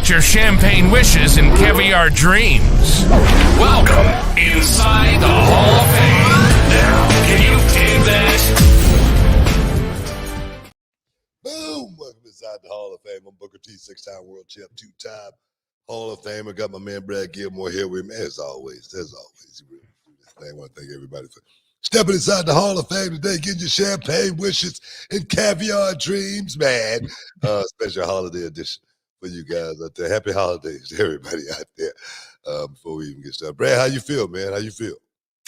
get your champagne wishes and caviar dreams. Welcome inside the Hall of Fame. Now, can you dig that? Boom! Welcome inside the Hall of Fame. I'm Booker T, 6-time world champ, 2-time Hall of Famer. Got my man Brad Gilmore here with me. As always, he really do this thing. I want to thank everybody for stepping inside the Hall of Fame today, getting your champagne wishes and caviar dreams, man. Special holiday edition for you guys out there. Happy holidays to everybody out there. Before we even get started, Brad, how you feel, man? How you feel?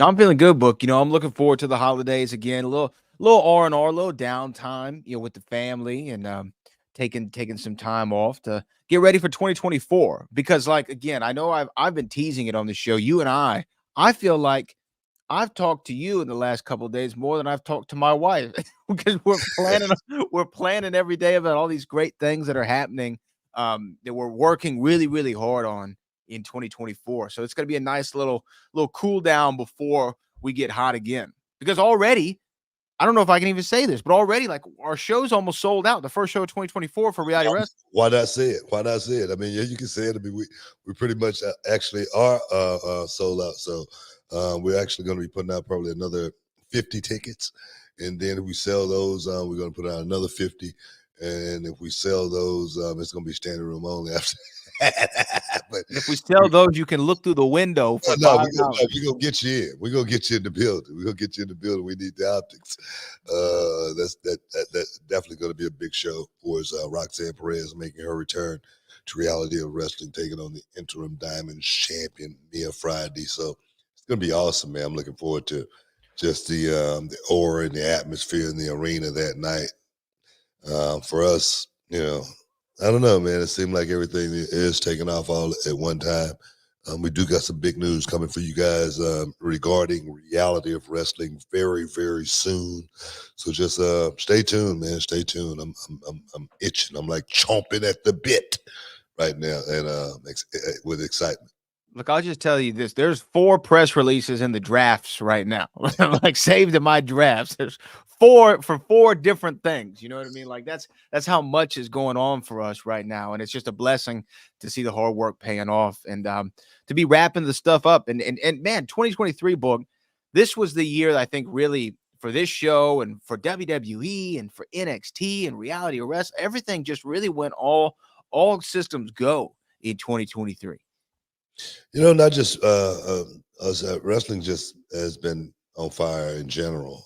I'm feeling good, Book. I'm looking forward to the holidays again. A little R&R, a little downtime, with the family, and taking some time off to get ready for 2024. Because, again, I know I've been teasing it on the show. You and I feel like I've talked to you in the last couple of days more than I've talked to my wife because we're planning every day about all these great things that are happening that we're working really, really hard on in 2024. So it's going to be a nice little cool down before we get hot again. Because already, I don't know if I can even say this, but already our show's almost sold out. The first show of 2024 for Reality Wrestling. Why not say it? Why not say it? I mean, yeah, you can say it. I mean, we pretty much actually are sold out. So we're actually going to be putting out probably another 50 tickets. And then if we sell those, we're going to put out another 50. And if we sell those, it's going to be standing room only after. But if we sell those, you can look through the window for $5. We're going to get you in. We're going to get you in the building. We're going to get you in the building. We need the optics. That's definitely going to be a big show for us. Roxanne Perez making her return to Reality of Wrestling, taking on the interim Diamond champion, Mia Friday. So it's going to be awesome, man. I'm looking forward to just the aura and the atmosphere in the arena that night. For us, I don't know, man. It seemed like everything is taking off all at one time. We do got some big news coming for you guys regarding Reality of Wrestling very, very soon. So just stay tuned, man. Stay tuned. I'm itching. I'm like chomping at the bit right now, and with excitement. Look, I'll just tell you this. There's 4 press releases in the drafts right now. Saved in my drafts. There's 4 for 4 different things. You know what I mean? That's how much is going on for us right now. And it's just a blessing to see the hard work paying off and to be wrapping the stuff up. And man, 2023, Book, this was the year that I think really for this show and for WWE and for NXT and Reality Arrest, everything just really went all systems go in 2023. Not just us. Wrestling just has been on fire in general.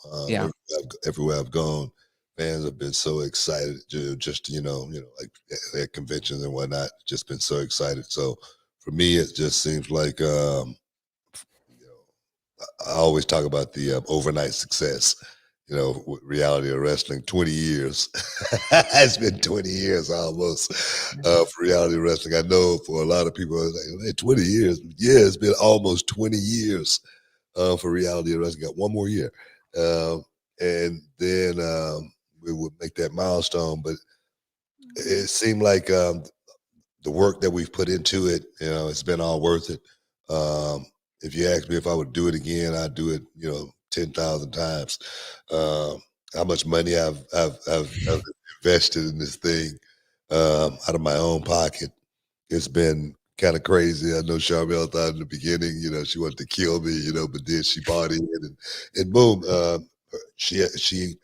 Everywhere I've gone, fans have been so excited. Just like at conventions and whatnot, just been so excited. So for me, it just seems like I always talk about the overnight success. With Reality of Wrestling, 20 years. It's been 20 years almost for Reality of Wrestling. I know for a lot of people, it's like, hey, 20 years. Yeah, it's been almost 20 years for Reality of Wrestling. Got one more year. And then we would make that milestone. But it seemed like the work that we've put into it, it's been all worth it. If you ask me if I would do it again, I'd do it, 10,000 times. How much money I've invested in this thing out of my own pocket. It's been kind of crazy. I know Charmel thought in the beginning, she wanted to kill me, but then she bought in and boom, she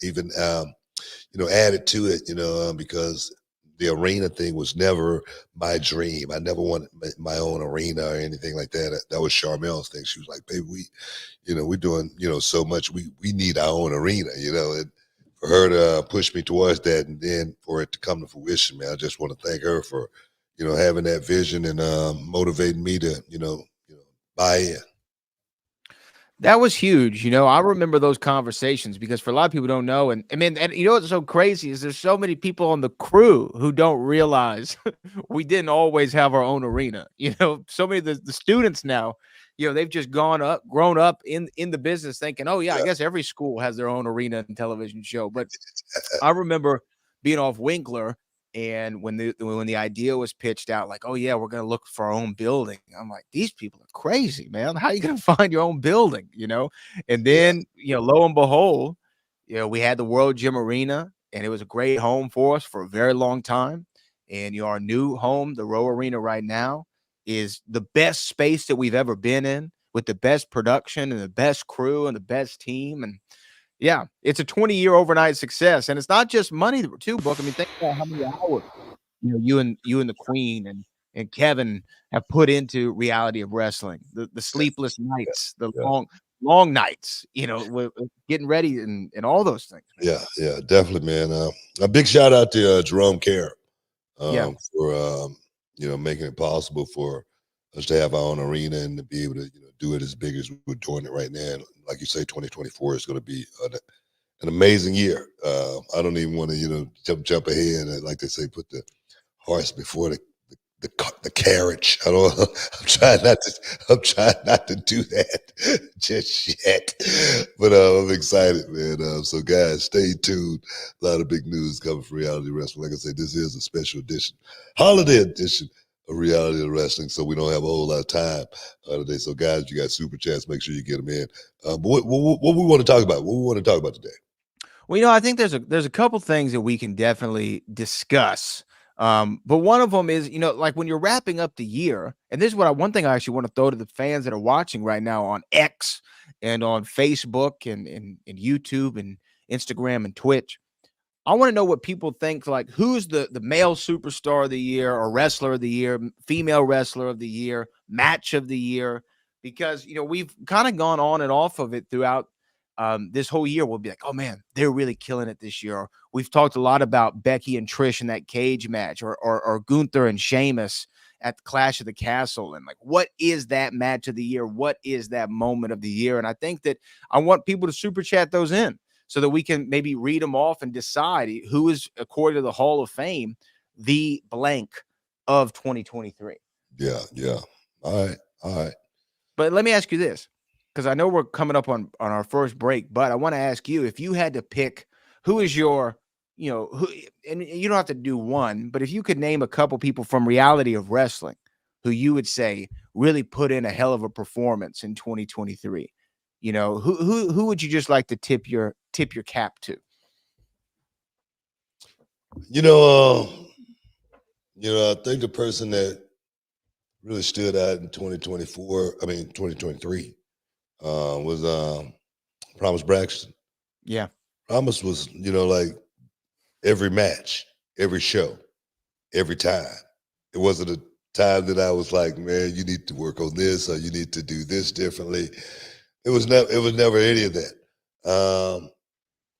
even added to it, because the arena thing was never my dream. I never wanted my own arena or anything like that. That was Charmel's thing. She was like, baby, we're doing, so much. We need our own arena, and for her to push me towards that and then for it to come to fruition, man, I just want to thank her for, having that vision and motivating me to, buy in. That was huge. I remember those conversations because for a lot of people don't know. And what's so crazy is there's so many people on the crew who don't realize we didn't always have our own arena. So many of the students now, they've just grown up in the business thinking, oh yeah, I guess every school has their own arena and television show. But I remember being off Winkler. And when the idea was pitched out, like, oh yeah, we're gonna look for our own building. I'm like, these people are crazy, man. How are you gonna find your own building? And then lo and behold, we had the World Gym Arena, and it was a great home for us for a very long time. And our new home, the Row Arena right now, is the best space that we've ever been in, with the best production and the best crew and the best team. And yeah, it's a 20-year overnight success. And it's not just money too, Book. I mean, think about how many hours you and the Queen and Kevin have put into reality of wrestling. The sleepless nights, the Yeah. long nights, with getting ready and all those things, man. Yeah, definitely, man. A big shout out to Jerome Kerr Yeah. for making it possible for us to have our own arena and to be able to do it as big as we're doing it right now. And like you say, 2024 is going to be an amazing year. I don't even want to jump ahead and, like they say, put the horse before the carriage. I don't. I'm trying not to do that just yet. But I'm excited, man. So guys, stay tuned. A lot of big news coming from Reality Wrestling. Like I said, this is a special edition, holiday edition of Reality Wrestling. So we don't have a whole lot of time today. So guys, you got super chats. Make sure you get them in. But what we want to talk about? What we want to talk about today? Well, I think there's a couple things that we can definitely discuss. But one of them is, like when you're wrapping up the year, and this is one thing I actually want to throw to the fans that are watching right now on X and on Facebook and YouTube and Instagram and Twitch. I want to know what people think, like who's the male superstar of the year or wrestler of the year, female wrestler of the year, match of the year, because, we've kind of gone on and off of it throughout this whole year. We'll be like, oh man, they're really killing it this year. We've talked a lot about Becky and Trish in that cage match, or Gunther and Sheamus at the Clash of the Castle. And like, what is that match of the year? What is that moment of the year? And I think that I want people to super chat those in, so that we can maybe read them off and decide who is, according to the Hall of Fame, the blank of 2023. Yeah. All right. But let me ask you this, because I know we're coming up on our first break, but I want to ask you, if you had to pick who is your, who, and you don't have to do one, but if you could name a couple people from reality of wrestling who you would say really put in a hell of a performance in 2023, who would you just like to tip your cap to? I think the person that really stood out in 2023, was Promise Braxton. Yeah. Promise was, like every match, every show, every time. It wasn't a time that I was like, man, you need to work on this or you need to do this differently. It was never any of that.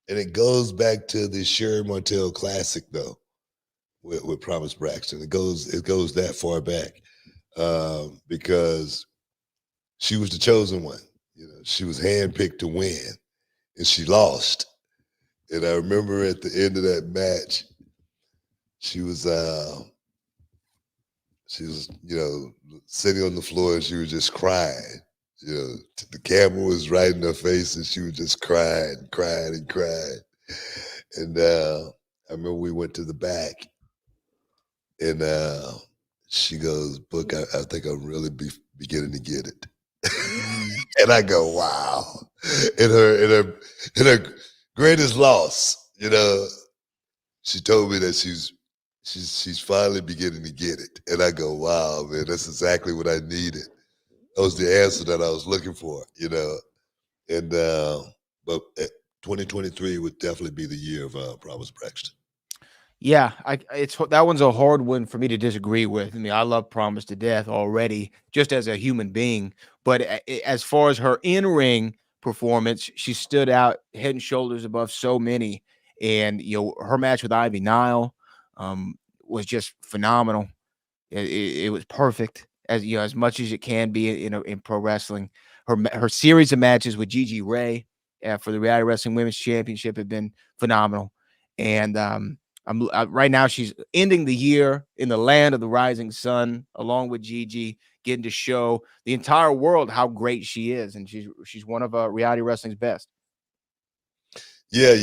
And it goes back to the Sherry Martell Classic, though, with Promise Braxton. It goes that far back, because she was the chosen one. She was handpicked to win, and she lost. And I remember at the end of that match, she was sitting on the floor and she was just crying. The camera was right in her face and she was just crying. And I remember we went to the back and she goes, Book, I think I'm really beginning to get it. And I go, wow. In her greatest loss, she told me that she's finally beginning to get it. And I go, wow, man, that's exactly what I needed. That was the answer that I was looking for, And but 2023 would definitely be the year of Promise Braxton. Yeah, that one's a hard one for me to disagree with. I mean, I love Promise to death already, just as a human being. But as far as her in-ring performance, she stood out head and shoulders above so many. And her match with Ivy Nile was just phenomenal. It was perfect, as much as it can be in pro wrestling. Her series of matches with Gigi Ray for the Reality Wrestling Women's Championship have been phenomenal. And right now she's ending the year in the land of the rising sun, along with Gigi, getting to show the entire world how great she is, and she's one of reality wrestling's best. Yeah.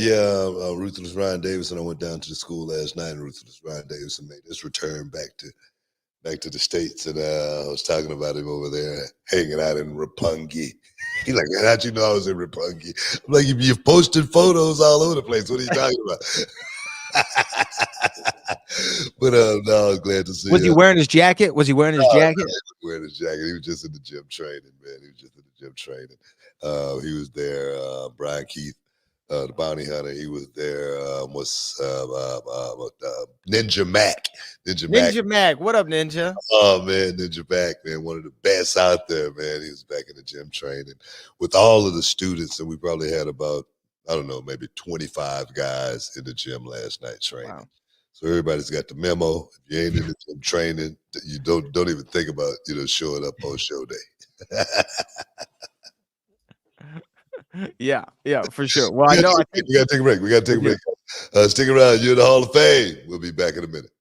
Ruthless Ryan Davison. I went down to the school last night, and Ruthless Ryan Davison made his return back to the States, and I was talking about him over there hanging out in Roppongi. He's like, man, how'd you know I was in Roppongi? I'm like, you've posted photos all over the place. What are you talking about? But no, I was glad to see Was he him. wearing his jacket? Was he wearing his No, jacket? he wasn't wearing his jacket. He was just in the gym training, man. He was just in the gym training. He was there. Brian Keith, the bounty hunter. He was there. Ninja Mac? Ninja Mac. Ninja Mac, what up, Ninja? Oh man, Ninja Mac, man, one of the best out there, man. He was back in the gym training with all of the students, and we probably had about, I don't know, maybe 25 guys in the gym last night training. Wow. So everybody's got the memo. If you ain't in the gym training, you don't even think about showing up on show day. Yeah, for sure. Well, I know. I think We gotta take a break. We gotta take a break. Stick around. You're in the Hall of Fame. We'll be back in a minute.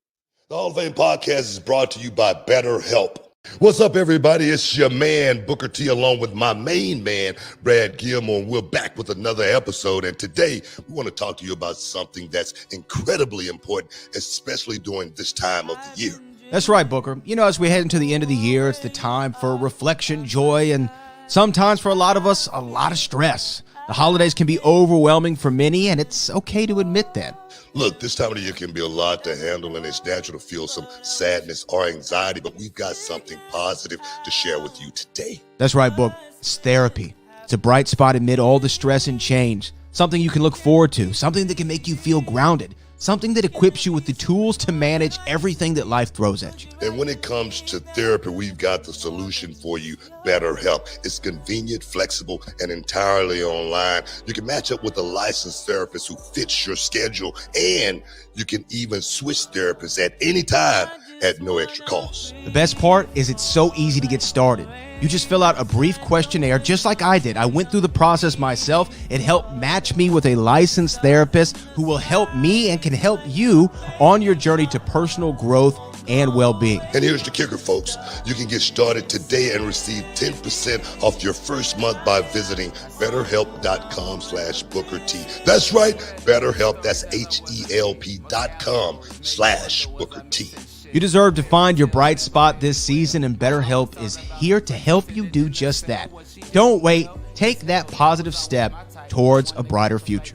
The Hall of Fame podcast is brought to you by BetterHelp. What's up, everybody? It's your man, Booker T, along with my main man, Brad Gilmore. We're back with another episode, and today we want to talk to you about something that's incredibly important, especially during this time of the year. That's right, Booker. You know, as we head into the end of the year, it's the time for reflection, joy, and sometimes for a lot of us, a lot of stress. The holidays can be overwhelming for many, and it's okay to admit that. Look, this time of the year can be a lot to handle, and it's natural to feel some sadness or anxiety, but we've got something positive to share with you today. That's right, Book. It's therapy. It's a bright spot amid all the stress and change. Something you can look forward to. Something that can make you feel grounded. Something that equips you with the tools to manage everything that life throws at you. And when it comes to therapy, we've got the solution for you, BetterHelp. It's convenient, flexible, and entirely online. You can match up with a licensed therapist who fits your schedule, and you can even switch therapists at any time at no extra cost. The best part is it's so easy to get started. You just fill out a brief questionnaire just like I did. I went through the process myself. It helped match me with a licensed therapist who will help me and can help you on your journey to personal growth and well-being. And here's the kicker, folks. You can get started today and receive 10% off your first month by visiting BetterHelp.com/Booker T. That's right, BetterHelp. That's HELP.com/Booker T. You deserve to find your bright spot this season, and BetterHelp is here to help you do just that. Don't wait. Take that positive step towards a brighter future.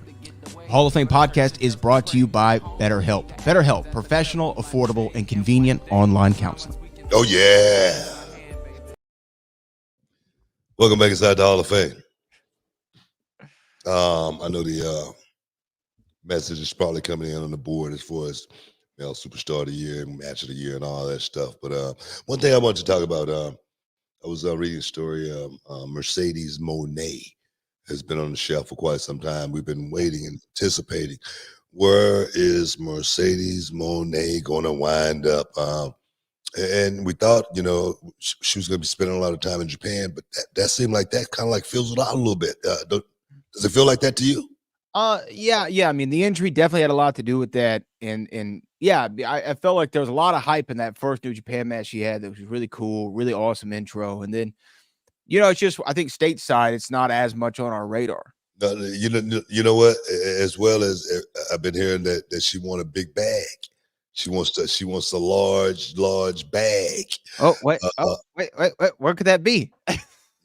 Hall of Fame podcast is brought to you by BetterHelp. BetterHelp, professional, affordable, and convenient online counseling. Oh, yeah. Welcome back inside the Hall of Fame. I know the message is probably coming in on the board as far as Superstar of the Year, Match of the Year, and all that stuff. But one thing I wanted to talk about, I was reading a story. Mercedes Mone has been on the shelf for quite some time. We've been waiting and anticipating. Where is Mercedes Mone going to wind up? And we thought, she was going to be spending a lot of time in Japan, but that seemed like that kind of like fizzled out a little bit. Does it feel like that to you? Yeah. I mean, the injury definitely had a lot to do with that. And yeah, I felt like there was a lot of hype in that first New Japan match she had. That was really cool, really awesome intro. And then, it's just, I think stateside, it's not as much on our radar. You know what? As well as I've been hearing that she wants a big bag. She wants a large bag. Oh, wait, where could that be?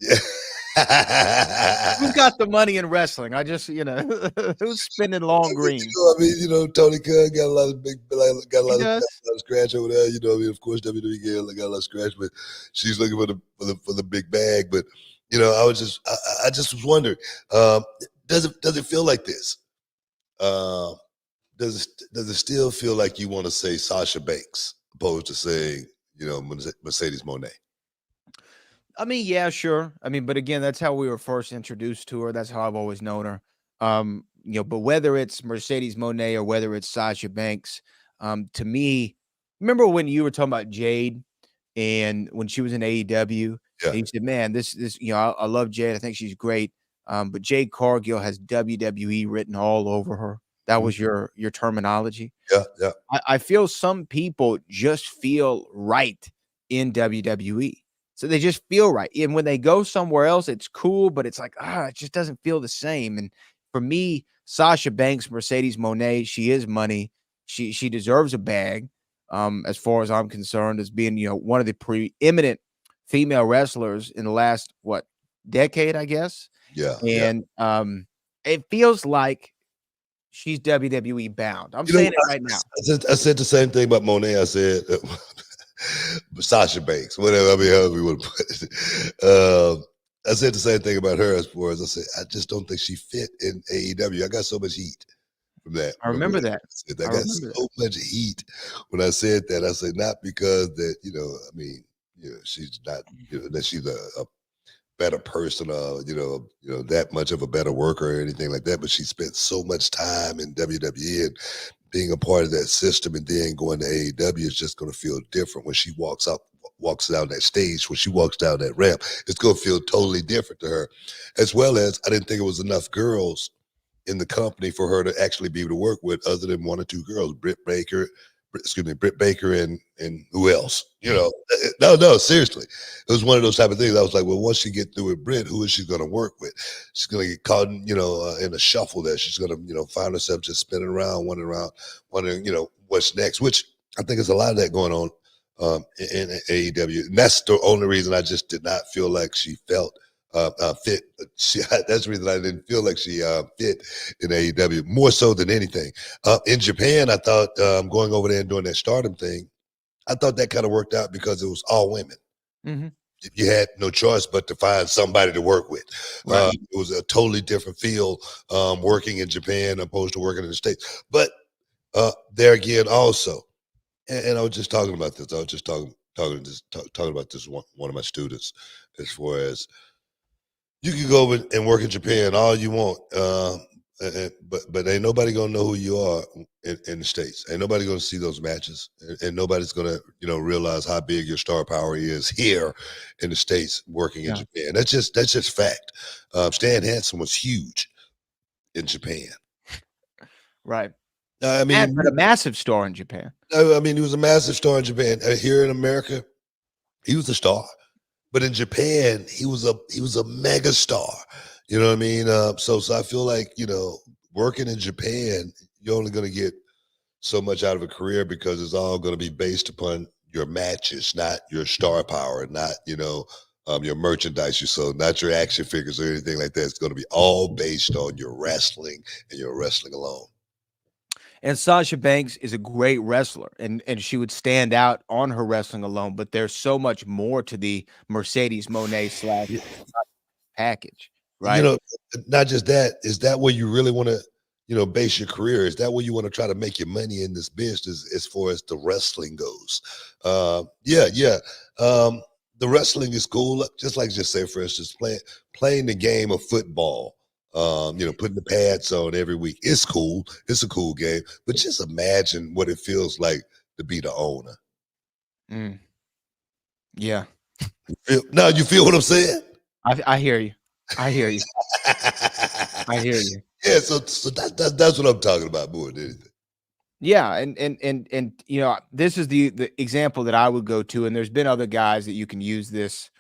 Yeah. Who's got the money in wrestling? I just, who's spending long green? Tony Khan got a lot of scratch over there. Of course, WWE got a lot of scratch, but she's looking for the big bag. But I just was wondering, does it feel like this? Does it still feel like you want to say Sasha Banks opposed to saying Mercedes Mone? I mean, yeah, sure. I mean, but again, that's how we were first introduced to her. That's how I've always known her. But whether it's Mercedes Mone or whether it's Sasha Banks, to me, remember when you were talking about Jade and when she was in AEW, yeah. and you said, man, this, I love Jade. I think she's great. But Jade Cargill has WWE written all over her. That was your terminology. Yeah. I feel some people just feel right in WWE. So they just feel right. And when they go somewhere else, it's cool, but it's like, it just doesn't feel the same. And for me, Sasha Banks, Mercedes Mone, she is money. She deserves a bag, as far as I'm concerned, as being, one of the preeminent female wrestlers in the last, decade, I guess. Yeah. And it feels like she's WWE bound. I'm You know, saying it right now. I said the same thing about Monet. I said Sasha Banks, whatever. I mean, however you want to put it. I said the same thing about her as far as I said, I just don't think she fit in AEW. I got so much heat from that. I remember that. I got so much heat when I said that. I said, not because that, I mean, she's not, that she's a better person, that much of a better worker or anything like that. But she spent so much time in WWE and being a part of that system, and then going to AEW is just going to feel different when she walks down that stage, when she walks down that ramp. It's going to feel totally different to her. As well as, I didn't think it was enough girls in the company for her to actually be able to work with, other than one or two girls, Britt Baker and who else? No, seriously. It was one of those type of things. I was like, well, once she get through with Britt, who is she going to work with? She's going to get caught in, in a shuffle there. She's going to, find herself just spinning around, wondering, what's next, which I think is a lot of that going on in AEW. And that's the only reason I just did not feel like she felt fit. That's the reason I didn't feel like she fit in AEW more so than anything. In Japan, I thought going over there and doing that Stardom thing, I thought that kind of worked out because it was all women. Mm-hmm. You had no choice but to find somebody to work with. Right. It was a totally different feel working in Japan opposed to working in the States. But there again, also, and I was just talking about this. I was just talking about this one of my students, as far as, you can go and work in Japan all you want, but ain't nobody gonna know who you are in the States. Ain't nobody gonna see those matches, and nobody's gonna realize how big your star power is here in the States working in Japan. That's just fact. Stan Hansen was huge in Japan. Right. I mean, but a massive star in Japan. I mean, he was a massive star in Japan. Here in America, he was a star. But in Japan, he was a mega star. You know what I mean? So I feel like, working in Japan, you're only going to get so much out of a career, because it's all going to be based upon your matches, not your star power, not, your merchandise you sold, not your action figures or anything like that. It's going to be all based on your wrestling and your wrestling alone. And Sasha Banks is a great wrestler, and she would stand out on her wrestling alone. But there's so much more to the Mercedes Mone / package, right? Not just that. Is that where you really want to, base your career? Is that where you want to try to make your money in this business, as far as the wrestling goes? Yeah. The wrestling is cool. Just say, for instance, playing the game of football. Putting the pads on every week. It's cool. It's a cool game. But just imagine what it feels like to be the owner. Yeah. Now you feel what I'm saying? I hear you. I hear you. I hear you. Yeah, so that's what I'm talking about more than anything. Yeah, and this is the example that I would go to, and there's been other guys that you can use this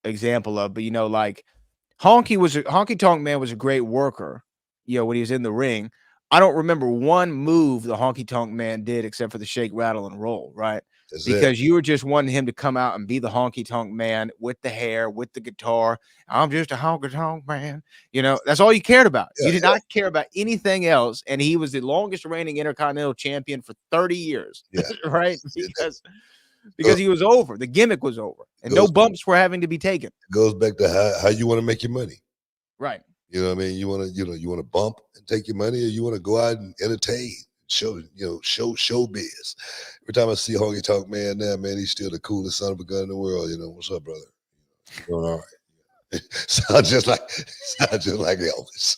example of, but like Honky Tonk Man was a great worker, when he was in the ring. I don't remember one move the Honky Tonk Man did except for the shake, rattle, and roll, right? Because you were just wanting him to come out and be the Honky Tonk Man with the hair, with the guitar. I'm just a Honky Tonk Man. That's all you cared about. You did not care about anything else. And he was the longest reigning Intercontinental Champion for 30 years, right? Because he was over. The gimmick was over. And no bumps were having to be taken. It goes back to how you want to make your money. Right. You know what I mean? You want to bump and take your money, or you want to go out and entertain, showbiz. Every time I see Honky Tonk Man now, man, he's still the coolest son of a gun in the world. What's up, brother? You doing all right? Sounds just like Elvis.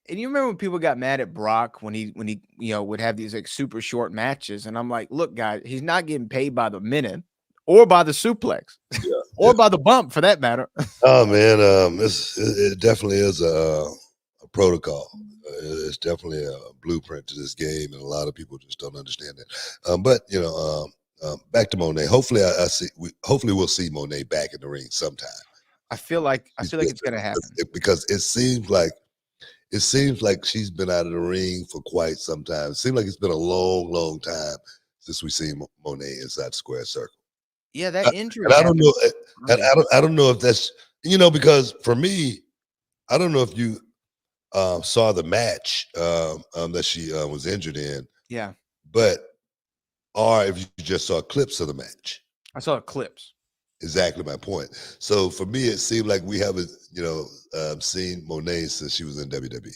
And you remember when people got mad at Brock when he would have these like super short matches, and I'm like, look, guys, he's not getting paid by the minute or by the suplex, or by the bump, for that matter. Oh man, it definitely is a protocol. It's definitely a blueprint to this game, and a lot of people just don't understand that. But back to Mone. Hopefully, hopefully we'll see Mone back in the ring sometime. I feel like it's gonna happen, because it seems like she's been out of the ring for quite some time. It seems like it's been a long time since we've seen Mone inside the square circle. Yeah, that injury. And I don't know. I don't know if that's because for me, I don't know if you saw the match that she was injured in, Yeah, but or if you just saw clips of the match. I saw clips. Exactly my point. So for me, it seemed like we haven't, seen Monet since she was in WWE.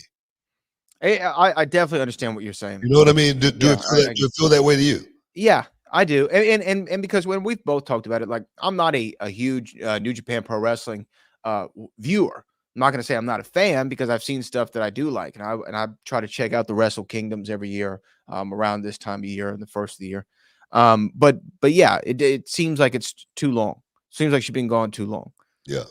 I definitely understand what you're saying. You know what I mean? Do Yeah, it feel do it feel that way to you? yeah, I do, and because when we've both talked about it, like I'm not a huge New Japan Pro Wrestling viewer. I'm not going to say I'm not a fan because I've seen stuff that I do like, and I try to check out the Wrestle Kingdoms every year around this time of year in the first of the year. But yeah, it seems like it's too long. Seems like she's been gone too long. Yeah.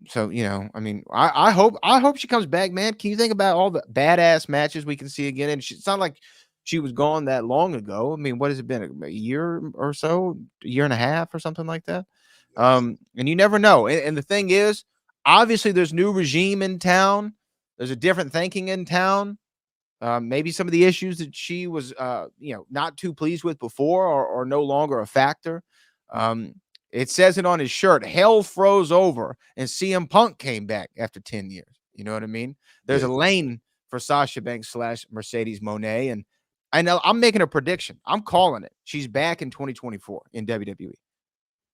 So, I mean, I hope she comes back, man. Can you think about all the badass matches we can see again? And it's not like she was gone that long ago. I mean, what has it been? A year or so, a year and a half or something like that. And you never know. And the thing is, obviously there's new regime in town. There's a different thinking in town. Maybe some of the issues that she was, not too pleased with before are no longer a factor. It says it on his shirt. Hell froze over, and CM Punk came back after 10 years. You know what I mean? There's a lane for Sasha Banks / Mercedes Moné, and I know I'm making a prediction. I'm calling it. She's back in 2024 in WWE.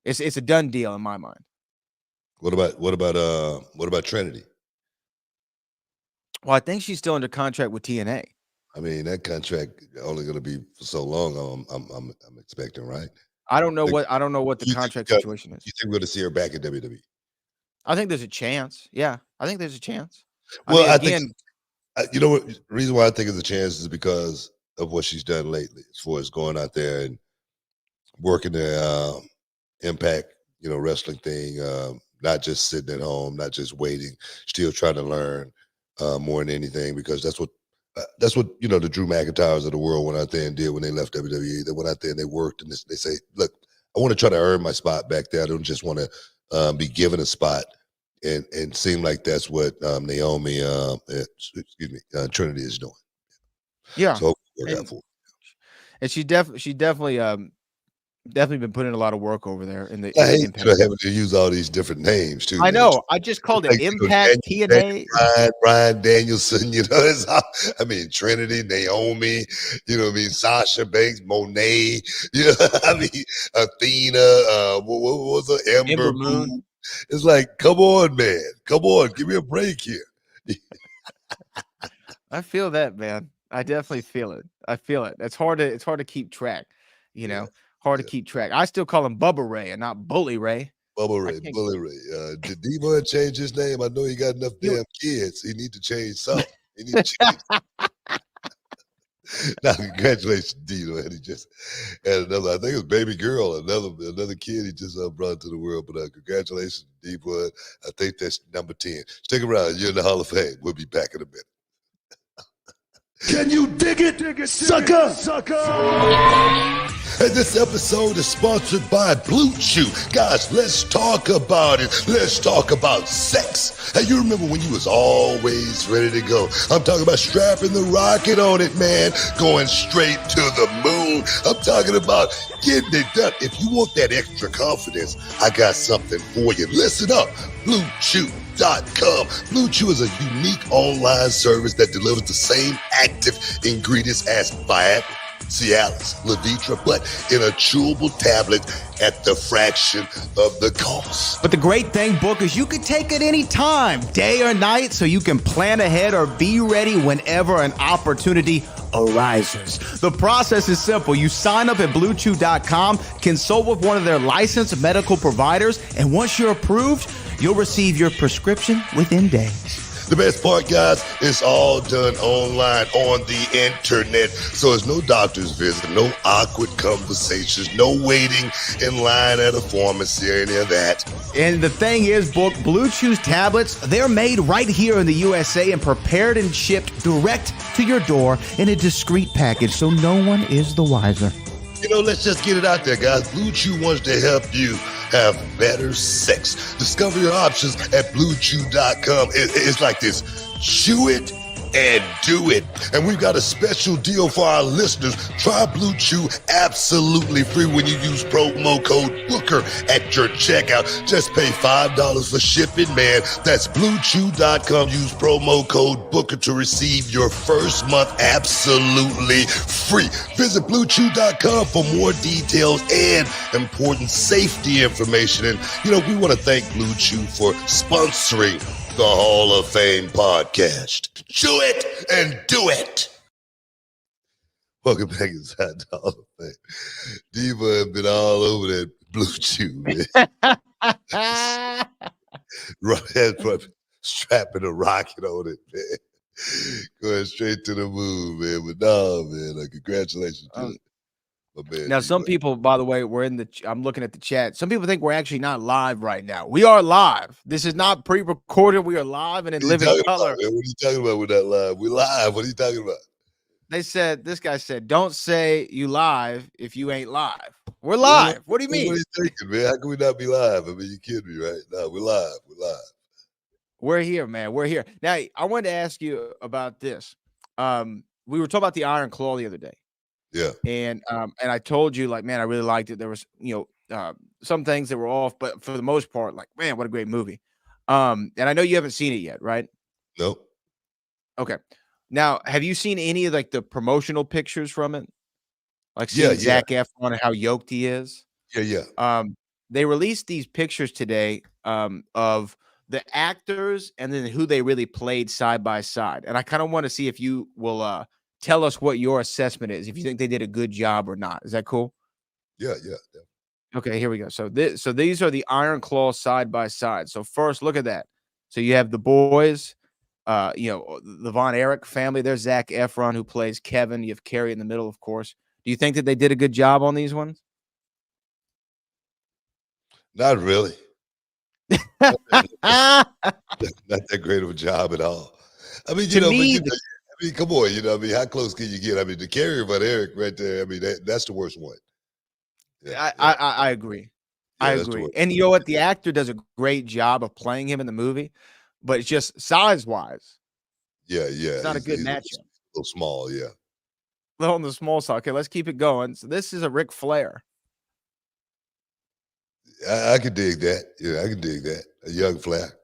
It's a done deal in my mind. What about Trinity? Well, I think she's still under contract with TNA. I mean, that contract only going to be for so long. I'm expecting, right? I don't know what the contract situation is. You think we're going to see her back in WWE? I think there's a chance. Yeah, I think there's a chance. Well, I think you know what? The reason why I think there's a chance is because of what she's done lately, as far as going out there and working the Impact, wrestling thing. Not just sitting at home, not just waiting, still trying to learn more than anything. Because that's what the Drew McIntyres of the world went out there and did when they left WWE. They went out there and they worked, and they say, "Look, I want to try to earn my spot back there. I don't just want to be given a spot." And seem like that's what Naomi, Trinity is doing. Yeah, so work out for her. And she definitely been putting in a lot of work over there in the. I hate having to use all these different names too. I know. I just called it Impact, TNA, Bryan Danielson. I mean Trinity, Naomi. Sasha Banks, Monet. Athena. What was it? Ember Moon. It's like, come on, man. Come on, give me a break here. I feel that, man. I definitely feel it. I feel it. It's hard to keep track. Hard to keep track. I still call him Bubba Ray and not Bully Ray. Bully Ray. Did D-Bud change his name? I know he got enough damn kids. He need to change something. He need to change. Now, congratulations, Dino. And he just had another, I think it was baby girl, another kid he just brought to the world. But congratulations, D-Bud. I think that's number 10. Stick around. You're in the Hall of Fame. We'll be back in a minute. Can you dig it, sucker? And this episode is sponsored by BlueChew. Guys, let's talk about it. Let's talk about sex. Hey, you remember when you was always ready to go? I'm talking about strapping the rocket on it, man. Going straight to the moon. I'm talking about getting it done. If you want that extra confidence, I got something for you. Listen up. BlueChew.com. BlueChew is a unique online service that delivers the same active ingredients as Viagra, Cialis, Levitra, but in a chewable tablet at the fraction of the cost. But the great thing, Book, is you can take it any time, day or night, so you can plan ahead or be ready whenever an opportunity arises. The process is simple. You sign up at BlueChew.com, consult with one of their licensed medical providers, and once you're approved, you'll receive your prescription within days. The best part, guys, it's all done online on the internet. So there's no doctor's visit, no awkward conversations, no waiting in line at a pharmacy or any of that. And the thing is, Book, Blue Chew's tablets, they're made right here in the USA and prepared and shipped direct to your door in a discreet package, so no one is the wiser. Let's just get it out there, guys. Blue Chew wants to help you have better sex. Discover your options at BlueChew.com. It's like this. Chew it and do it. And we've got a special deal for our listeners. Try Blue Chew absolutely free when you use promo code Booker at your checkout. Just pay $5 for shipping, man. That's BlueChew.com. Use promo code Booker to receive your first month absolutely free. Visit BlueChew.com for more details and important safety information. And, we want to thank Blue Chew for sponsoring the Hall of Fame podcast. Chew it and do it. Welcome back inside the Hall of Fame. Diva has been all over that Blue Chew, man. Strapping a rocket on it, man. Going straight to the moon, man. But no, man, congratulations to it. Now, some people, by the way, I'm looking at the chat. Some people think we're actually not live right now. We are live. This is not pre-recorded. We are live and in living color. What are you talking about? We're not live. We're live. What are you talking about? This guy said, don't say you live if you ain't live. We're live. What do you mean? What are you thinking, man? How can we not be live? I mean, you kidding me, right? No, we're live. We're live. We're here, man. We're here. Now, I wanted to ask you about this. We were talking about the Iron Claw the other day. Yeah. And I told you, like, man, I really liked it. There was, some things that were off, but for the most part, like, man, what a great movie. And I know you haven't seen it yet, right? Nope. Okay. Now, have you seen any of the promotional pictures from it? Like seeing Zac Efron and how yoked he is? Yeah. They released these pictures today of the actors and then who they really played side by side. And I kind of want to see if you will tell us what your assessment is, if you think they did a good job or not. Is that cool? Yeah. Okay, here we go. So these are the Iron Claw side by side. So first, look at that. So you have the boys, the Von Erich family. There's Zac Efron, who plays Kevin. You have Carrie in the middle, of course. Do you think that they did a good job on these ones? Not really. Not that great of a job at all. I mean, come on, how close can you get? I mean, the Carrie Von Erich right there, I mean, that's the worst one. Yeah, I agree. I agree. And you know what? The actor does a great job of playing him in the movie, but it's just size-wise. Yeah. It's not a good matchup. A little small, yeah. A little on the small side. Okay, let's keep it going. So this is a Ric Flair. I could dig that. Yeah, I can dig that. A young Flair.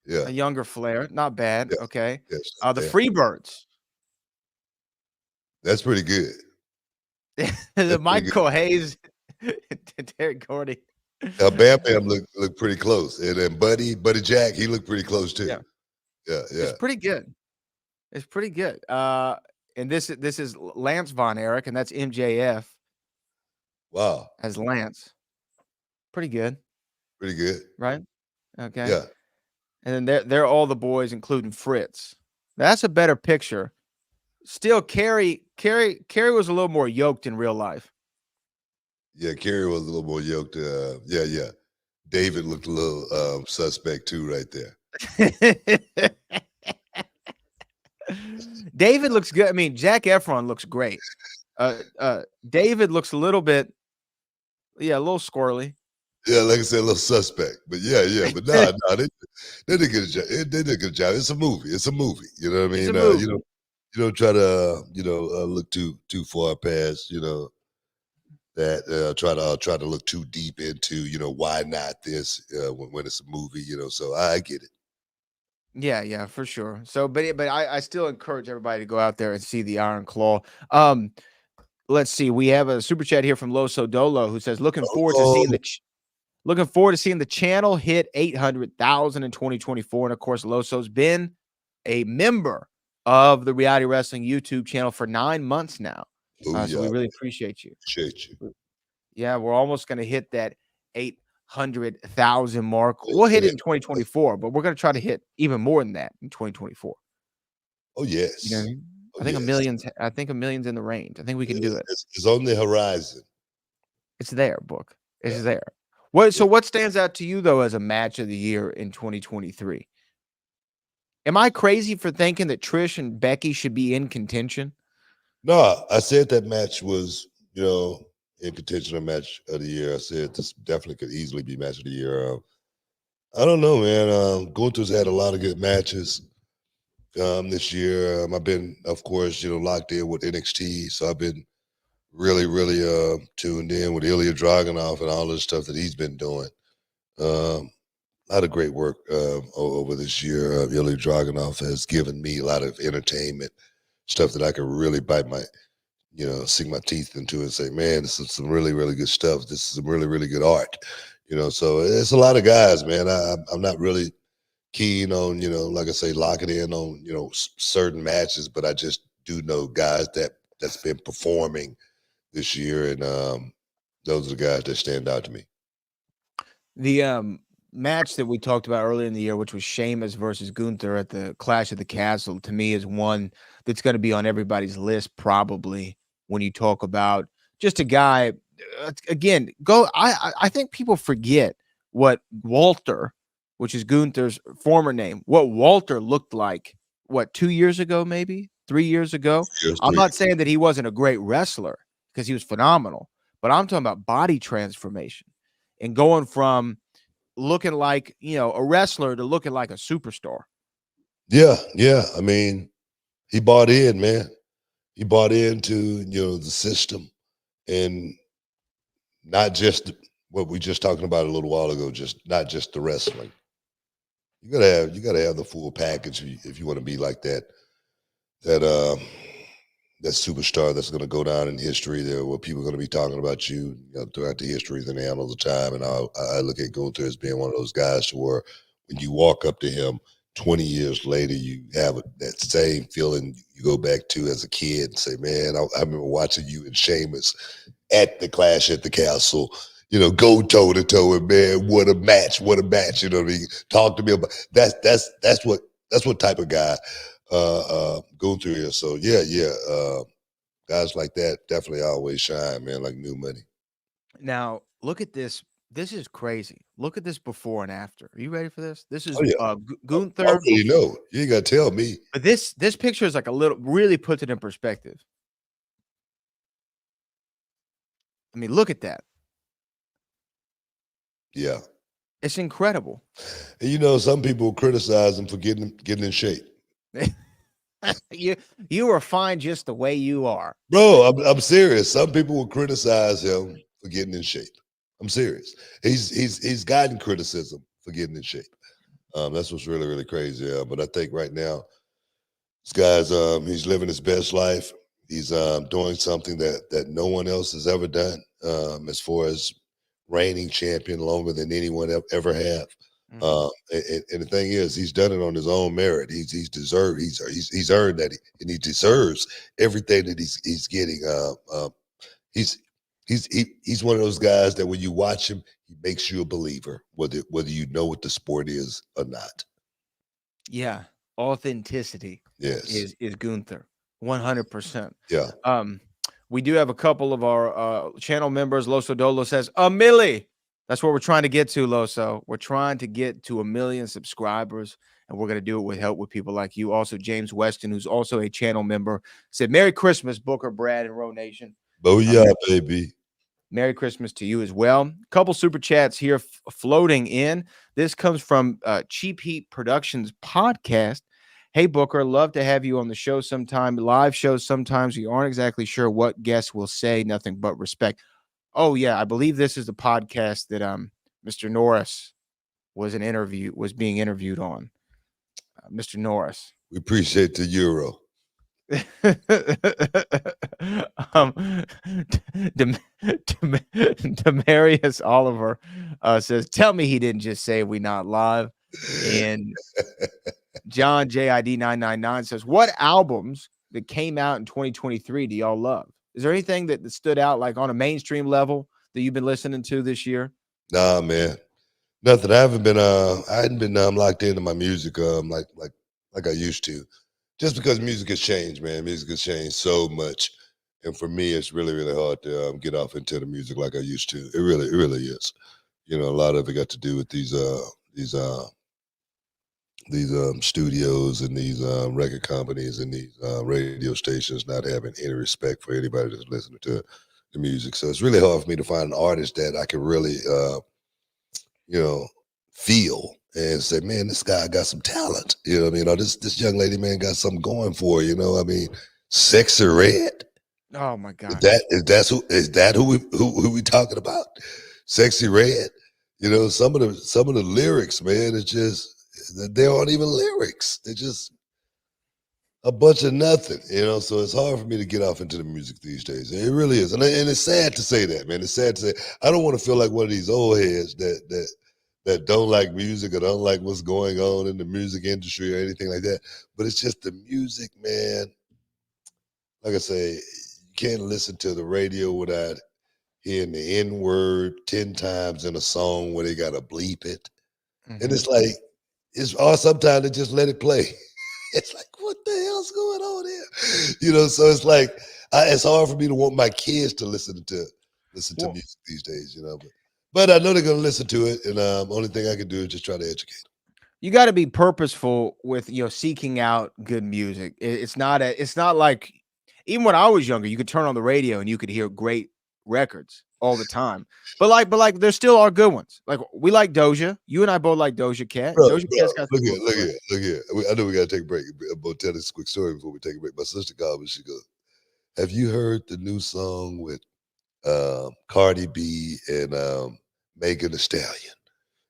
Yeah. A younger Flair. Not bad. Yeah. Okay. Yes. The Freebirds. That's pretty good. The Michael Hayes and Derek Gordy. Bam Bam looked pretty close. And then Buddy Jack, he looked pretty close too. Yeah. It's pretty good. And this is Lance Von Erich, and that's MJF. Wow. As Lance. Pretty good. Pretty good. Right? Okay. Yeah. And then they're all the boys, including Fritz. That's a better picture. Still, Carrie was a little more yoked in real life. Yeah, Carrie was a little more yoked. Yeah. David looked a little suspect too, right there. David looks good. I mean, Zac Efron looks great. David looks a little bit, a little squirrely. Yeah, like I said, a little suspect. But yeah. But no, they did a good job. They did a good job. It's a movie. You know what I mean? You don't try to look too far past that. Try to look too deep into why not this when it's a movie. So I get it. Yeah, for sure. So, but I still encourage everybody to go out there and see the Iron Claw. Let's see. We have a super chat here from Loso Dolo who says, looking forward to seeing the channel hit 800,000 in 2024. And of course, Loso's been a member of the Reality Wrestling YouTube channel for 9 months now. So we really appreciate you. Yeah, we're almost going to hit that 800,000 mark. We'll hit it in 2024, but we're going to try to hit even more than that in 2024. Oh yes. You know what I mean? I think a million's in the range. I think we can do it. It's on the horizon. It's there, Book. It's there. So what stands out to you though as a match of the year in 2023? Am I crazy for thinking that Trish and Becky should be in contention? No, I said that match was, in contention of match of the year. I said this definitely could easily be match of the year. I don't know, man. Gunther's had a lot of good matches. this year. I've been, of course, locked in with NXT, so I've been really, really tuned in with Ilya Dragunov and all the stuff that he's been doing. A lot of great work over this year. Ilya Dragunov has given me a lot of entertainment stuff that I can really sink my teeth into and say, man, this is some really, really good stuff. This is some really, really good art. So it's a lot of guys, man. I'm not really keen on, like I say, locking in on, certain matches, but I just do know guys that's been performing this year, and those are the guys that stand out to me. The match that we talked about earlier in the year, which was Sheamus versus Gunther at the Clash of the Castle, to me is one that's going to be on everybody's list probably when you talk about just a guy. Again, I think people forget what Walter, which is Gunther's former name, what Walter looked like. What, 2 years ago, maybe 3 years ago? I'm not saying that he wasn't a great wrestler because he was phenomenal, but I'm talking about body transformation and going from looking like, a wrestler to looking like a superstar. Yeah. I mean, he bought in, man. He bought into, the system, and not just what we just talking about a little while ago, not just the wrestling. You gotta have the full package if you want to be like that that superstar that's going to go down in history. There, where people are going to be talking about you, throughout the history of the name all the time. And I look at Gunther as being one of those guys to where when you walk up to him 20 years later, you have that same feeling you go back to as a kid and say, man, I remember watching you and Sheamus at the Clash at the Castle, go toe to toe, and man, what a match. You know what I mean? Talk to me about that's what type of guy Gunther is. So yeah. Guys like that definitely always shine, man, like new money. Now, look at this. This is crazy. Look at this before and after. Are you ready for this? This is Oh yeah. Gunther. I already know. You ain't gotta tell me. But this picture is like really puts it in perspective. I mean, look at that. Yeah. It's incredible. And some people criticize him for getting in shape. You are fine just the way you are. Bro, I'm serious. Some people will criticize him for getting in shape. I'm serious. He's gotten criticism for getting in shape. That's what's really, really crazy. But I think right now, this guy's he's living his best life. He's doing something that no one else has ever done, as far as reigning champion longer than anyone ever have. And the thing is, he's done it on his own merit. He's deserved. He's earned that, and he deserves everything that he's getting. He's one of those guys that when you watch him, he makes you a believer, whether you know what the sport is or not. Yeah, authenticity. Yes, is Gunther, 100%. Yeah. We do have a couple of our channel members. Loso Dolo says a milli. That's what we're trying to get to, Loso. We're trying to get to 1 million subscribers, and we're going to do it with help with people like you. Also, James Weston, who's also a channel member, said, Merry Christmas, Booker, Brad, and Ro Nation. Oh, yeah, baby. Merry Christmas to you as well. Couple super chats here floating in. This comes from Cheap Heat Productions podcast. Hey, Booker, love to have you on the show sometime. Live shows sometimes we aren't exactly sure what guests will say. Nothing but respect. Oh, yeah, I believe this is the podcast that Mr. Norris was being interviewed on. Mr. Norris. We appreciate the euro. Demarius Oliver says, tell me he didn't just say we not live. And John JID 999 says, what albums that came out in 2023 do y'all love? Is there anything that stood out like on a mainstream level that you've been listening to this year? Nah, man, nothing. I hadn't been locked into my music like I used to, just because music has changed, man. Music has changed so much, and for me, it's really, really hard to get off into the music like I used to. It really is. A lot of it got to do with these studios and these record companies and these radio stations not having any respect for anybody that's listening to the music. So it's really hard for me to find an artist that I can really, feel and say, man, this guy got some talent. You know what I mean? Or this young lady, man, got something going for her, you know what I mean? Sexy Red. Oh my God. Is that who we talking about? Sexy Red. You know, some of the lyrics, man, it's just they aren't even lyrics. They're just a bunch of nothing, you know. So it's hard for me to get off into the music these days. It really is, and it's sad to say that, man. It's sad to say. I don't want to feel like one of these old heads that don't like music or don't like what's going on in the music industry or anything like that. But it's just the music, man. Like I say, you can't listen to the radio without hearing the N word 10 times in a song where they gotta bleep it, and it's like or sometimes they just let it play. It's like, what the hell's going on here? You know, so it's like it's hard for me to want my kids to listen to music these days, you know. But I know they're gonna listen to it, and only thing I can do is just try to educate them. You got to be purposeful with seeking out good music. It's not like even when I was younger, you could turn on the radio and you could hear great records all the time. But like there still are good ones. Like we like Doja. You and I both like Doja Cat. Doja Cat's got look here. I know we gotta take a break. I'm gonna tell this quick story before we take a break. My sister called me. She goes, "Have you heard the new song with Cardi B and Megan Thee Stallion?"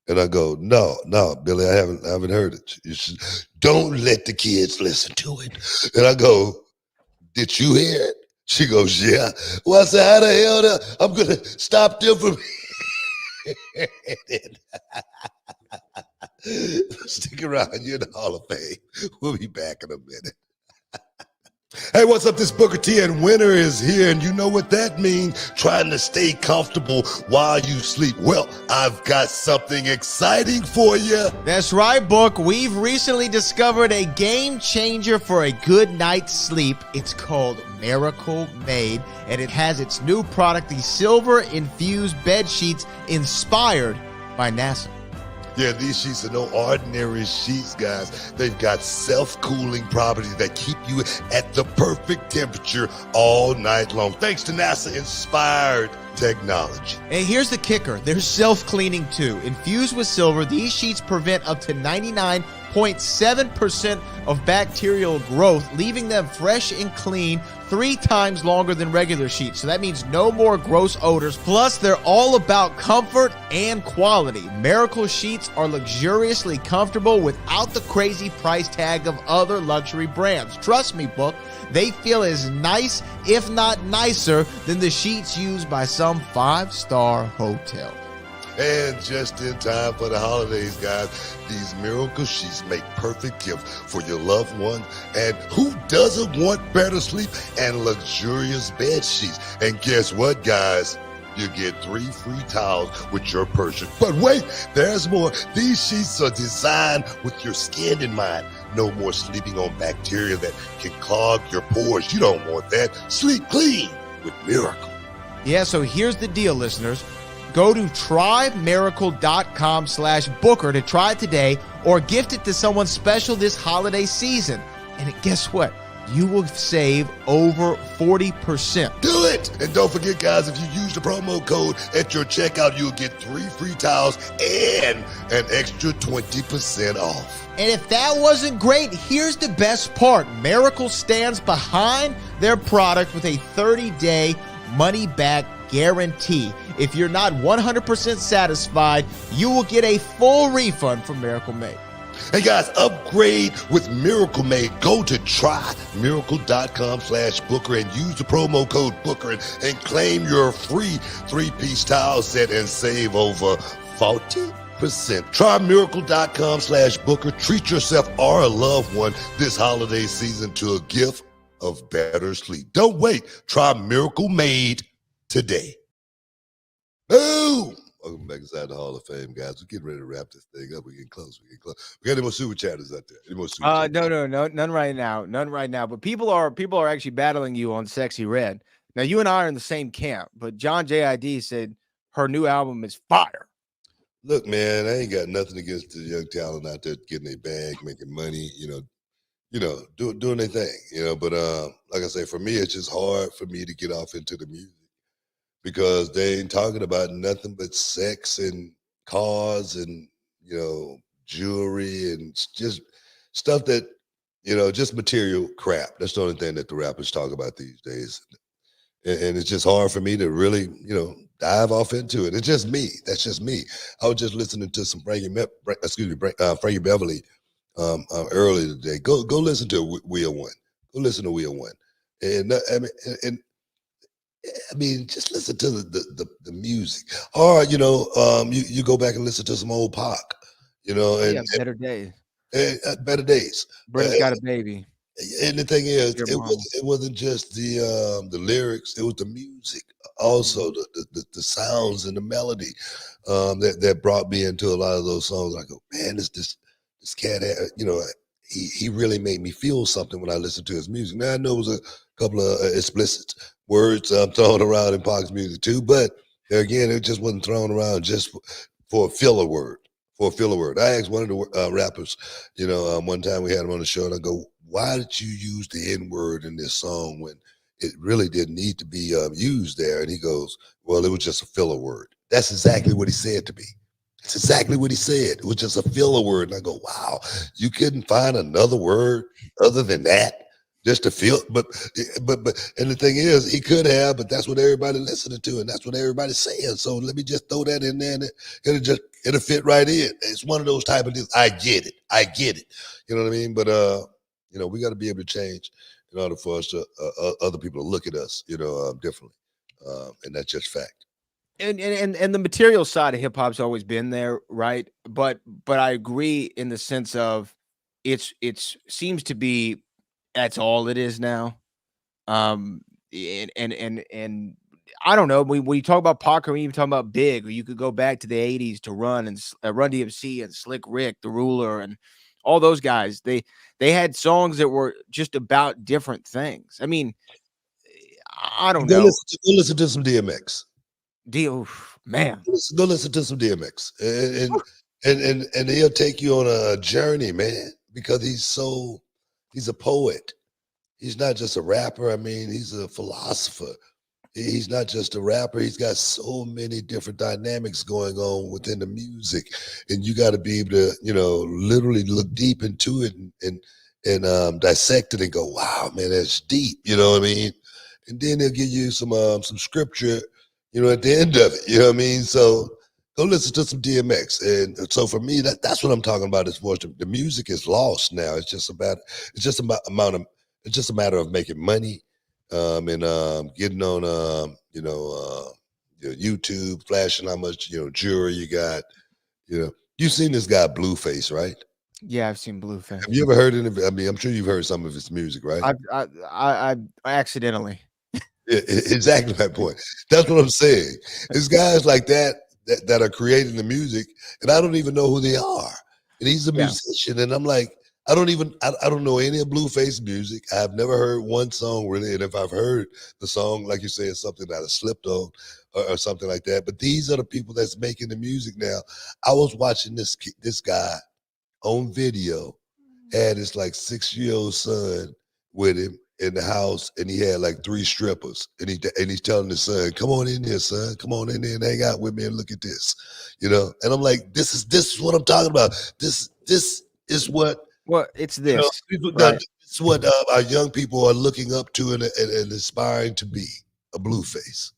And I go, no, Billy, I haven't heard it. You should, don't let the kids listen to it. And I go, did you hear it? She goes, yeah. Well, I said, how the hell I'm gonna stop them from Stick around, you're in the Hall of Fame. We'll be back in a minute. Hey, what's up? This Booker T, and winter is here, and you know what that means, trying to stay comfortable while you sleep. Well, I've got something exciting for you. That's right, Book. We've recently discovered a game changer for a good night's sleep. It's called Miracle Made, and it has its new product, the silver-infused bed sheets inspired by NASA. Yeah, these sheets are no ordinary sheets, guys. They've got self-cooling properties that keep you at the perfect temperature all night long, thanks to NASA-inspired technology. And here's the kicker. They're self-cleaning too. Infused with silver, these sheets prevent up to 99.7% of bacterial growth, leaving them fresh and clean 3 times longer than regular sheets. So that means no more gross odors. Plus, they're all about comfort and quality. Miracle sheets are luxuriously comfortable without the crazy price tag of other luxury brands. Trust me, Book, they feel as nice, if not nicer, than the sheets used by some 5-star hotel. And just in time for the holidays, guys, these miracle sheets make perfect gifts for your loved ones. And who doesn't want better sleep and luxurious bed sheets? And guess what, guys? You get 3 free towels with your purchase. But wait, there's more. These sheets are designed with your skin in mind. No more sleeping on bacteria that can clog your pores. You don't want that. Sleep clean with Miracle. Yeah, so here's the deal, listeners. Go to trymiracle.com/Booker to try it today or gift it to someone special this holiday season. And guess what? You will save over 40%. Do it! And don't forget, guys, if you use the promo code at your checkout, you'll get 3 free towels and an extra 20% off. And if that wasn't great, here's the best part. Miracle stands behind their product with a 30-day money-back guarantee. If you're not 100% satisfied, you will get a full refund from Miracle Made. Hey guys, upgrade with Miracle Made. Go to trymiracle.com/Booker and use the promo code Booker and claim your free 3-piece towel set and save over 40%. Trymiracle.com/Booker. Treat yourself or a loved one this holiday season to a gift of better sleep. Don't wait. Try Miracle Made today. Oh, welcome back inside the Hall of Fame, guys. We're getting ready to wrap this thing up. We're getting close. We got any more super chatters out there? Any more super chatters? No, none right now. But people are actually battling you on Sexy Red. Now you and I are in the same camp, but John JID said her new album is fire. Look, man, I ain't got nothing against the young talent out there getting their bag, making money, doing their thing, But like I say, for me, it's just hard for me to get off into the music because they ain't talking about nothing but sex and cars and, jewelry and just stuff that, just material crap. That's the only thing that the rappers talk about these days. And it's just hard for me to really, dive off into it. It's just me. That's just me. I was just listening to some Frankie Beverly earlier today. Go listen to Wheel One. Go listen to Wheel One. And I mean, just listen to the music. Or, you go back and listen to some old Pac, Yeah, Better Days. Better Days. Brenda's Got a Baby. And the thing is, Dear Mama. it wasn't just the lyrics; it was the music, also the sounds and the melody that brought me into a lot of those songs. I go, man, this cat, he really made me feel something when I listened to his music. Now I know it was a couple of explicit words thrown around in Pac's music too, but there again, it just wasn't thrown around just for a filler word. For a filler word, I asked one of the rappers, one time we had him on the show, and I go, why did you use the N word in this song when it really didn't need to be used there? And he goes, well, it was just a filler word. That's exactly what he said to me. It's exactly what he said. It was just a filler word. And I go, wow, you couldn't find another word other than that just to feel. But, and the thing is, he could have, but that's what everybody listening to, and that's what everybody's saying. So let me just throw that in there, and it'll fit right in. It's one of those type of things. I get it. You know what I mean? But we got to be able to change in order for us to other people to look at us, differently, and that's just fact. And the material side of hip hop's always been there, right? But I agree in the sense of it's seems to be that's all it is now. And I don't know. When you talk about Pac, or even talking about Big, or you could go back to the '80s to Run and Run DMC and Slick Rick, The Ruler, and all those guys. They had songs that were just about different things. I mean, I don't know. Go listen to some DMX. Man, Go listen to some DMX, and he'll take you on a journey, man, because he's a poet. He's not just a rapper. I mean, he's a philosopher. He's not just a rapper. He's got so many different dynamics going on within the music, and you got to be able to, literally look deep into it and dissect it and go, "Wow, man, that's deep." You know what I mean? And then they'll give you some scripture, at the end of it. You know what I mean? So go listen to some DMX. And so for me, that's what I'm talking about. Is the music is lost now. It's just a matter of making money. And getting on, YouTube, flashing how much, jewelry you got. You've seen this guy Blueface, right? Yeah, I've seen Blueface. Have you ever heard any? I mean, I'm sure you've heard some of his music, right? I accidentally. Yeah, exactly my point. That's what I'm saying. There's guys like that are creating the music, and I don't even know who they are. And he's a musician, and I'm like, I don't know any of Blueface music. I've never heard one song really. And if I've heard the song, like you say, it's something that I slipped on or something like that. But these are the people that's making the music now. I was watching this guy on video, had his like 6-year-old son with him in the house, and he had like 3 strippers. And he's telling his son, come on in there, son. Come on in there and hang out with me and look at this. And I'm like, this is what I'm talking about. This is what. Well, it's this. Right? It's what our young people are looking up to and aspiring to be, a Blueface.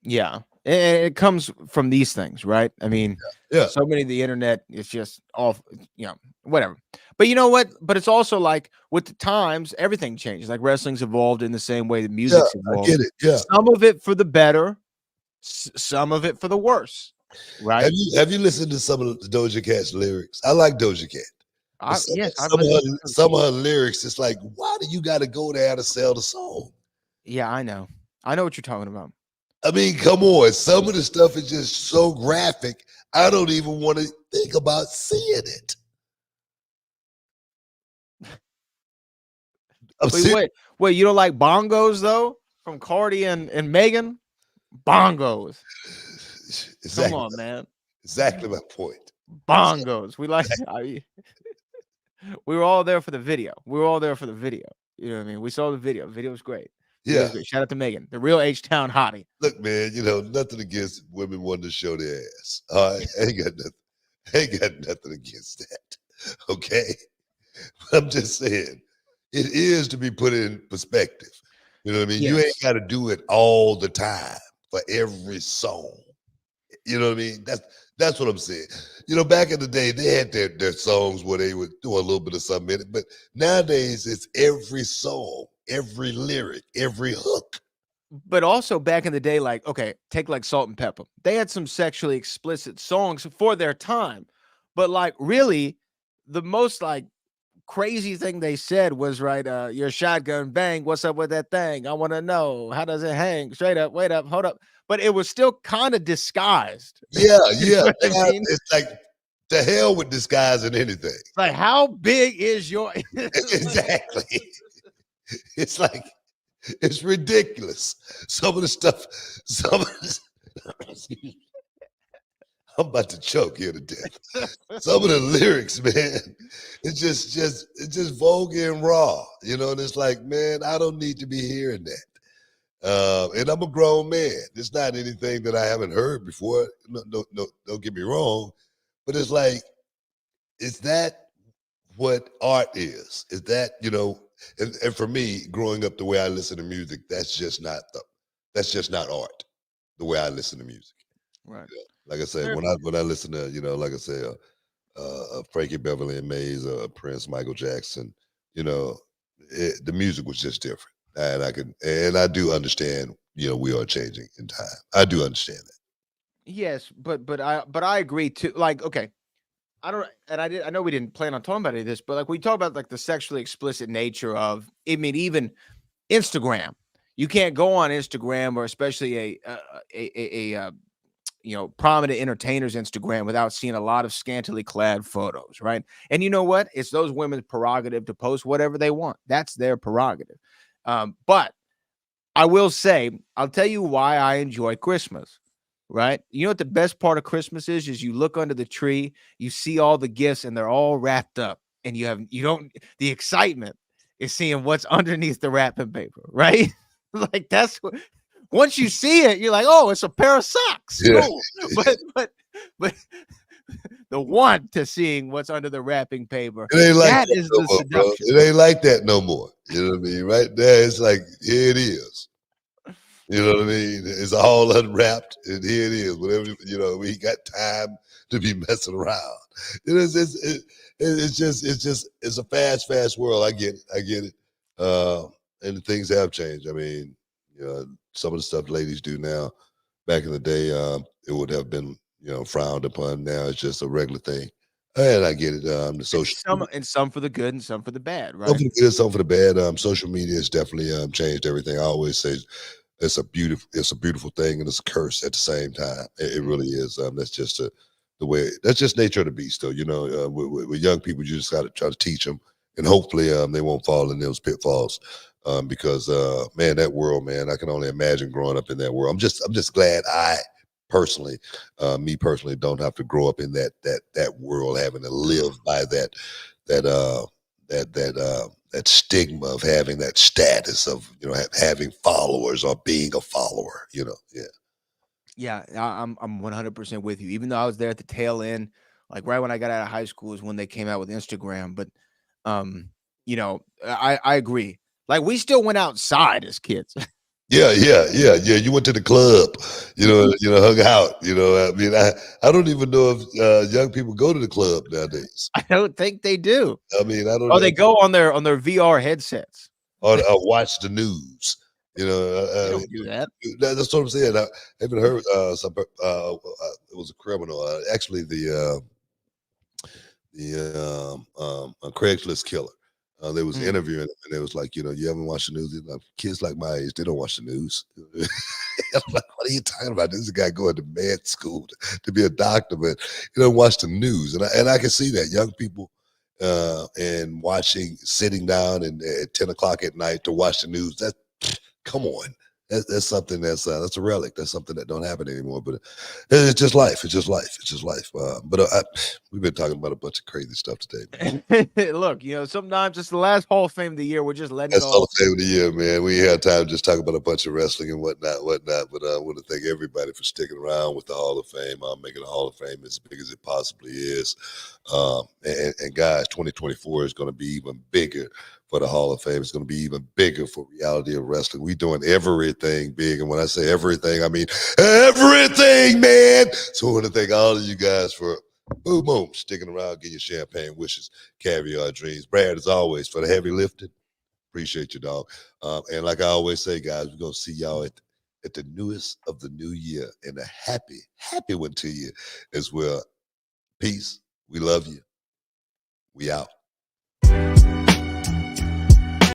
Yeah. And it comes from these things, right? I mean, so many of the internet is just off, whatever. But you know what? But it's also like with the times, everything changes. Like wrestling's evolved in the same way the music's evolved. I get it. Yeah. Some of it for the better, some of it for the worse. Right. Have you listened to some of Doja Cat's lyrics? I like Doja Cat. Some of her lyrics, it's like, why do you got to go there to sell the song? Yeah, I know what you're talking about. I mean, come on. Some of the stuff is just so graphic, I don't even want to think about seeing it. Wait, you don't like bongos though? From Cardi and Megan? Bongos. Exactly. Come on, man. Exactly my point. Bongos. We like we were all there for the video. You know what I mean? We saw the video. The video was great. Yeah. Great. Shout out to Megan, the real H-Town hottie. Look, man, nothing against women wanting to show their ass. All right. I ain't got nothing. I ain't got nothing against that. Okay. I'm just saying it is to be put in perspective. You know what I mean? You ain't Yes. got to do it all the time for every song. You know what I mean? That's what I'm saying. You know, back in the day, they had their songs where they would do a little bit of something in it, but nowadays it's every song, every lyric, every hook. But also back in the day, like, okay, take like Salt and Pepper. They had some sexually explicit songs for their time. But like really, the most like crazy thing they said was right, your shotgun bang, what's up with that thing? I want to know, how does it hang? Straight up, wait up, hold up. But it was still kind of disguised. Yeah, You yeah. know what I mean? It's like the hell with disguising anything. Like, how big is your Exactly. It's like it's ridiculous. Some of the stuff, some of the, excuse me, I'm about to choke here to death. Some of the lyrics, man, it's just vulgar and raw, you know. And it's like, man, I don't need to be hearing that. And I'm a grown man. It's not anything that I haven't heard before. No, don't get me wrong, but it's like, is that what art is? Is that, you know? And for me, growing up the way I listen to music, that's just not art. The way I listen to music. right? Like I said, Sure. when I listen to, you know, like I say, Frankie Beverly and Mays, Prince, Michael Jackson, you know, the music was just different, and I do understand. You know, we are changing in time. I do understand that. Yes, but I agree too. Like, okay, I don't, and I know we didn't plan on talking about any of this, but like we talk about like the sexually explicit nature of, I mean, even Instagram. You can't go on Instagram or especially prominent entertainers Instagram without seeing a lot of scantily clad photos, right? And you know what? It's those women's prerogative to post whatever they want. That's their prerogative. But I will say, I'll tell you why I enjoy Christmas, right? You know what the best part of Christmas is you look under the tree, you see all the gifts and they're all wrapped up and you don't the excitement is seeing what's underneath the wrapping paper, right? Like that's what once you see it, you're like, "Oh, it's a pair of socks." Yeah, Cool. But the want to seeing what's under the wrapping paper, it ain't like that that is no the more, bro. seduction. It ain't like that no more. You know what I mean? Right there, it's like here it is. You know what I mean? It's all unwrapped, and here it is. Whatever you know, we got time to be messing around. You know, it's a fast world. I get it. And things have changed. I mean, you know, some of the stuff ladies do now, back in the day, it would have been, you know, frowned upon. Now it's just a regular thing, and I get it. The social media, And some for the good and some for the bad, some right? for the good, some for the bad. Social media has definitely changed everything. I always say it's a beautiful thing and it's a curse at the same time. It really is. That's just the way. That's just nature of the beast, though. You know, with young people, you just got to try to teach them, and hopefully, they won't fall in those pitfalls. Because man, that world, man, I can only imagine growing up in that world. I'm just glad personally, me personally, don't have to grow up in that world, having to live by that that stigma of having that status of, you know, having followers or being a follower, you know. Yeah. Yeah, I'm 100% with you. Even though I was there at the tail end, like right when I got out of high school is when they came out with Instagram. But I agree. Like we still went outside as kids. Yeah. You went to the club, hung out. You know, I mean, I don't even know if young people go to the club nowadays. I don't think they do. I mean, I don't Oh, know, they go on their VR headsets. or watch the news. You know, They don't do that. that's what I'm saying. I even heard it was a criminal. Actually, the Craigslist killer. They was Mm. interviewing him, and they was like, you know, you haven't watched the news. He's like, kids like my age, they don't watch the news. I'm like, what are you talking about? This is a guy going to med school to be a doctor, but he don't watch the news. And I can see that young people and sitting down and at 10 o'clock at night to watch the news. That come on. that's something that's a relic. That's something that don't happen anymore. But it's just life. It's just life. It's just life. We've been talking about a bunch of crazy stuff today, man. Look, sometimes it's the last Hall of Fame of the year. We're just letting it That's Hall all. of Fame of the year, man. We ain't had time to just talk about a bunch of wrestling and whatnot. But I want to thank everybody for sticking around with the Hall of Fame, making the Hall of Fame as big as it possibly is. And guys, 2024 is going to be even bigger for the Hall of Fame. It's going to be even bigger for reality of wrestling. We doing everything big. And when I say everything, I mean everything, man. So I want to thank all of you guys for boom, sticking around, getting your champagne wishes, caviar dreams. Brad, as always, for the heavy lifting. Appreciate you, dog. And like I always say, guys, we're going to see y'all at the newest of the new year, and a happy one to you as well. Peace. We love you. We out.